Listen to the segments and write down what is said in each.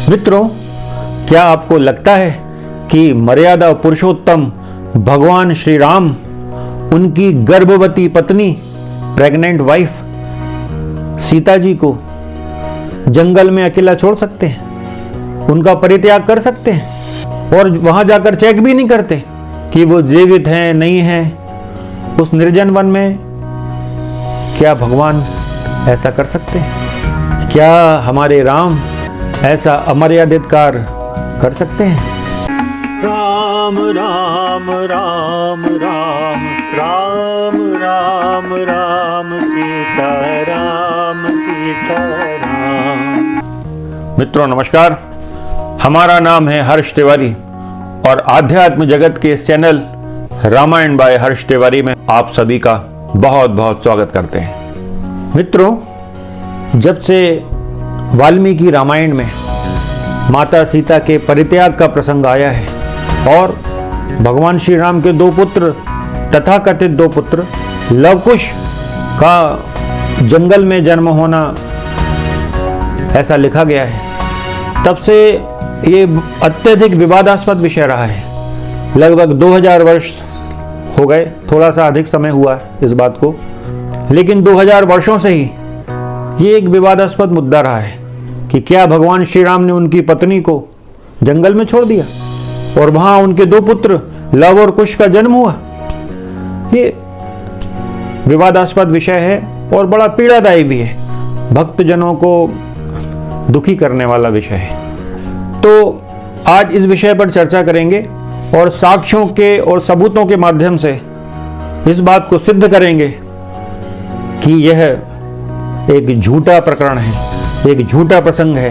मित्रों, क्या आपको लगता है कि मर्यादा पुरुषोत्तम भगवान श्री राम उनकी गर्भवती पत्नी प्रेग्नेंट वाइफ सीता जी को जंगल में अकेला छोड़ सकते हैं, उनका परित्याग कर सकते हैं और वहां जाकर चेक भी नहीं करते कि वो जीवित हैं नहीं हैं? उस निर्जन वन में क्या भगवान ऐसा कर सकते हैं? क्या हमारे राम ऐसा अमर्यादित कार्य कर सकते हैं? राम राम राम राम राम राम राम सीता राम सीता राम। मित्रों नमस्कार, हमारा नाम है हर्ष तिवारी और आध्यात्म जगत के इस चैनल रामायण बाय हर्ष तिवारी में आप सभी का बहुत बहुत स्वागत करते हैं। मित्रों, जब से वाल्मीकि रामायण में माता सीता के परित्याग का प्रसंग आया है और भगवान श्री राम के दो पुत्र तथाकथित दो पुत्र लवकुश का जंगल में जन्म होना ऐसा लिखा गया है, तब से ये अत्यधिक विवादास्पद विषय रहा है। लगभग 2000 वर्ष हो गए, थोड़ा सा अधिक समय हुआ इस बात को, लेकिन 2000 वर्षों से ही ये एक विवादास्पद मुद्दा रहा है कि क्या भगवान श्री राम ने उनकी पत्नी को जंगल में छोड़ दिया और वहां उनके दो पुत्र लव और कुश का जन्म हुआ। ये विवादास्पद विषय है और बड़ा पीड़ादायी भी है, भक्तजनों को दुखी करने वाला विषय है। तो आज इस विषय पर चर्चा करेंगे और साक्ष्यों के और सबूतों के माध्यम से इस बात को सिद्ध करेंगे कि यह एक झूठा प्रकरण है, एक झूठा प्रसंग है,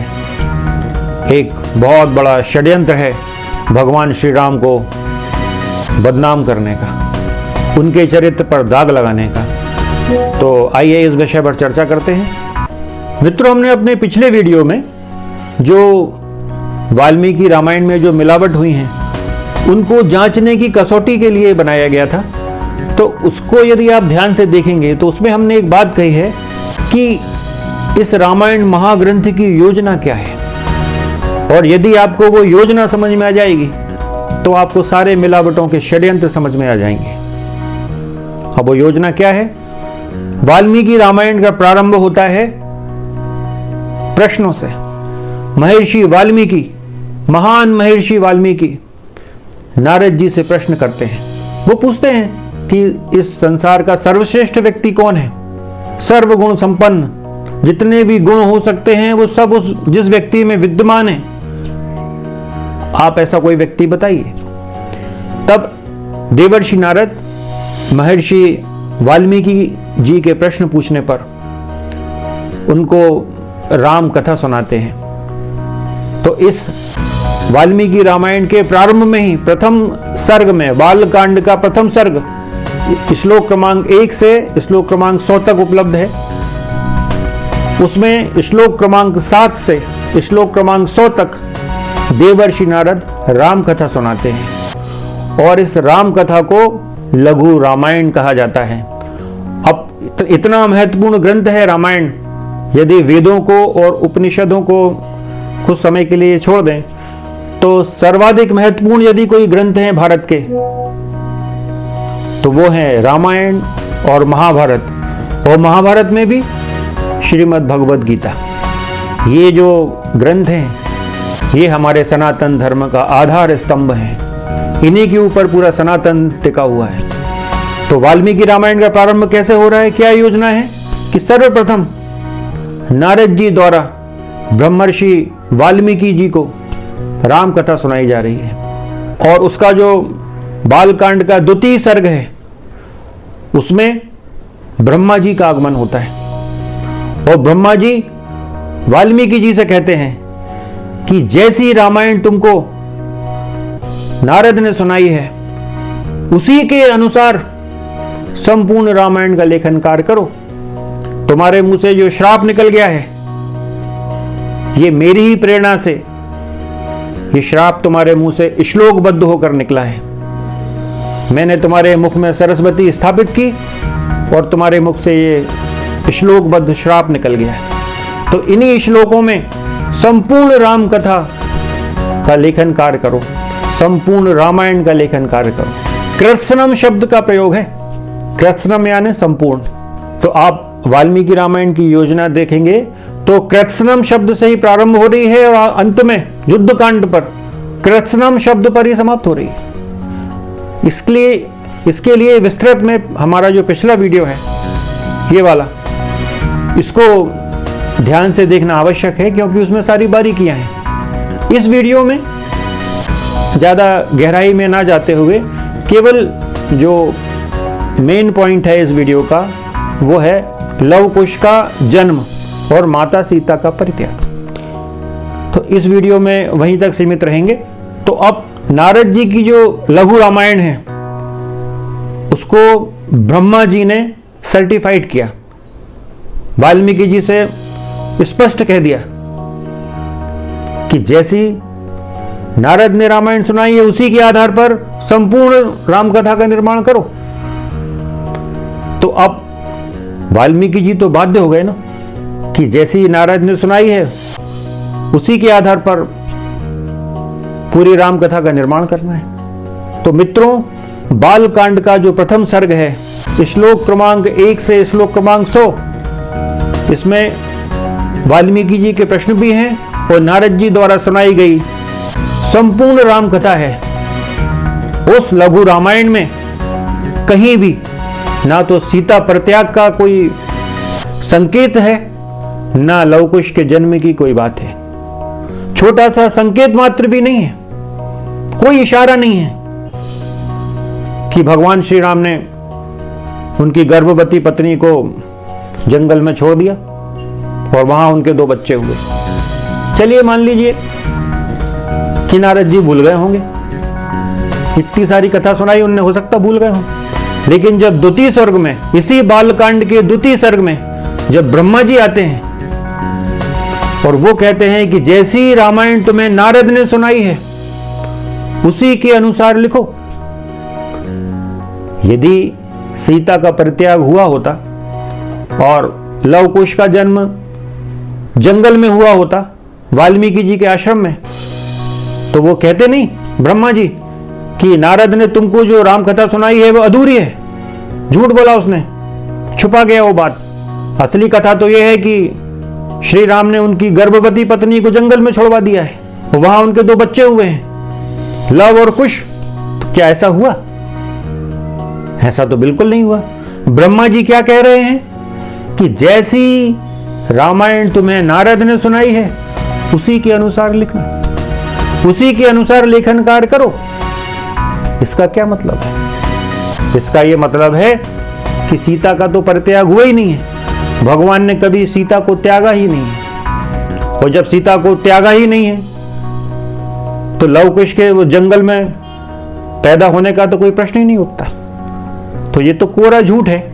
एक बहुत बड़ा षड्यंत्र है भगवान श्री राम को बदनाम करने का, उनके चरित्र पर दाग लगाने का। तो आइए इस विषय पर चर्चा करते हैं। मित्रों, हमने अपने पिछले वीडियो में जो वाल्मीकि रामायण में जो मिलावट हुई हैं उनको जांचने की कसौटी के लिए बनाया गया था। तो उसको यदि आप ध्यान से देखेंगे तो उसमें हमने एक बात कही है कि इस रामायण महाग्रंथ की योजना क्या है, और यदि आपको वो योजना समझ में आ जाएगी तो आपको सारे मिलावटों के षड्यंत्र समझ में आ जाएंगे। अब वो योजना क्या है? वाल्मीकि रामायण का प्रारंभ होता है प्रश्नों से। महर्षि वाल्मीकि, महान महर्षि वाल्मीकि नारद जी से प्रश्न करते हैं। वो पूछते हैं कि इस संसार का सर्वश्रेष्ठ व्यक्ति कौन है? सर्वगुण संपन्न, जितने भी गुण हो सकते हैं वो सब उस जिस व्यक्ति में विद्यमान है, आप ऐसा कोई व्यक्ति बताइए। तब देवर्षि नारद महर्षि वाल्मीकि जी के प्रश्न पूछने पर उनको राम कथा सुनाते हैं। तो इस वाल्मीकि रामायण के प्रारंभ में ही प्रथम सर्ग में, बाल कांड का प्रथम सर्ग श्लोक क्रमांक 1 से श्लोक क्रमांक 100 तक उपलब्ध है। उसमें श्लोक क्रमांक 7 से श्लोक क्रमांक 100 तक देवर्षि नारद राम कथा सुनाते हैं और इस राम कथा को लघु रामायण कहा जाता है। अब इतना महत्वपूर्ण ग्रंथ है रामायण, यदि वेदों को और उपनिषदों को कुछ समय के लिए छोड़ दें तो सर्वाधिक महत्वपूर्ण यदि कोई ग्रंथ है भारत के तो वो है रामायण और महाभारत, और महाभारत में भी श्रीमद् भगवद गीता। ये जो ग्रंथ हैं ये हमारे सनातन धर्म का आधार स्तंभ है, इन्हीं के ऊपर पूरा सनातन टिका हुआ है। तो वाल्मीकि रामायण का प्रारंभ कैसे हो रहा है? क्या योजना है कि सर्वप्रथम नारद जी द्वारा ब्रह्मर्षि वाल्मीकि जी को राम कथा सुनाई जा रही है और उसका जो बालकांड का द्वितीय सर्ग है उसमें ब्रह्मा जी का आगमन होता है और ब्रह्मा जी वाल्मीकि जी से कहते हैं कि जैसी रामायण तुमको नारद ने सुनाई है उसी के अनुसार संपूर्ण रामायण का लेखन कार्य करो। तुम्हारे मुंह से जो श्राप निकल गया है ये मेरी ही प्रेरणा से, ये श्राप तुम्हारे मुंह से श्लोकबद्ध होकर निकला है। मैंने तुम्हारे मुख में सरस्वती स्थापित की और तुम्हारे मुख से ये श्लोकबद्ध श्राप निकल गया है। तो इन्हीं श्लोकों में संपूर्ण राम कथा का लेखन कार्य करो, संपूर्ण रामायण का लेखन कार्य करो। कृत्स्नम शब्द का प्रयोग है, कृत्स्नम यानी संपूर्ण। तो आप वाल्मीकि रामायण की योजना देखेंगे तो कृत्स्नम शब्द से ही प्रारंभ हो रही है और अंत में युद्ध कांड पर कृत्स्नम शब्द पर ही समाप्त हो रही है। इसके लिए विस्तृत में हमारा जो पिछला वीडियो है ये वाला, इसको ध्यान से देखना आवश्यक है क्योंकि उसमें सारी बारीकियां हैं। इस वीडियो में ज़्यादा गहराई में ना जाते हुए केवल जो मेन पॉइंट है इस वीडियो का वो है लव कुश का जन्म और माता सीता का परित्याग। तो इस वीडियो में वहीं तक सीमित रहेंगे। तो अब नारद जी की जो लघु रामायण है उसको ब्रह्मा जी ने सर्टिफाइड किया, वाल्मीकि जी से स्पष्ट कह दिया कि जैसी नारद ने रामायण सुनाई है उसी के आधार पर संपूर्ण राम कथा का निर्माण करो। तो अब वाल्मीकि जी तो बाध्य हो गए ना कि जैसी नारद ने सुनाई है उसी के आधार पर पूरी राम कथा का निर्माण करना है। तो मित्रों, बाल कांड का जो प्रथम सर्ग है, श्लोक क्रमांक 1 से श्लोक क्रमांक 100, इसमें वाल्मीकि जी के प्रश्न भी हैं और नारद जी द्वारा सुनाई गई संपूर्ण राम कथा है। उस लघु रामायण में कहीं भी ना तो सीता परित्याग का कोई संकेत है, ना लव कुश के जन्म की कोई बात है। छोटा सा संकेत मात्र भी नहीं है, कोई इशारा नहीं है कि भगवान श्री राम ने उनकी गर्भवती पत्नी को जंगल में छोड़ दिया और वहां उनके 2 बच्चे हुए। चलिए मान लीजिए कि नारद जी भूल गए होंगे, इतनी सारी कथा सुनाई उनने, हो सकता भूल गए हों। लेकिन जब द्वितीय सर्ग में, इसी बालकांड के द्वितीय सर्ग में जब ब्रह्मा जी आते हैं और वो कहते हैं कि जैसी रामायण तुम्हें नारद ने सुनाई है उसी के अनुसार लिखो। यदि सीता का परित्याग हुआ होता और लव कुश का जन्म जंगल में हुआ होता वाल्मीकि जी के आश्रम में, तो वो कहते नहीं ब्रह्मा जी कि नारद ने तुमको जो राम कथा सुनाई है वो अधूरी है, झूठ बोला उसने, छुपा गया वो बात। असली कथा तो यह है कि श्री राम ने उनकी गर्भवती पत्नी को जंगल में छोड़वा दिया है, वहां उनके 2 बच्चे हुए हैं, लव और कुश। तो क्या ऐसा हुआ? ऐसा तो बिल्कुल नहीं हुआ। ब्रह्मा जी क्या कह रहे हैं कि जैसी रामायण तुम्हें नारद ने सुनाई है उसी के अनुसार लिखना, उसी के अनुसार लेखन कार्य करो। इसका क्या मतलब है? इसका यह मतलब है कि सीता का तो परित्याग हुआ ही नहीं है, भगवान ने कभी सीता को त्यागा ही नहीं है। और जब सीता को त्यागा ही नहीं है तो लव कुश के वो जंगल में पैदा होने का तो कोई प्रश्न ही नहीं उठता। तो ये तो कोरा झूठ है।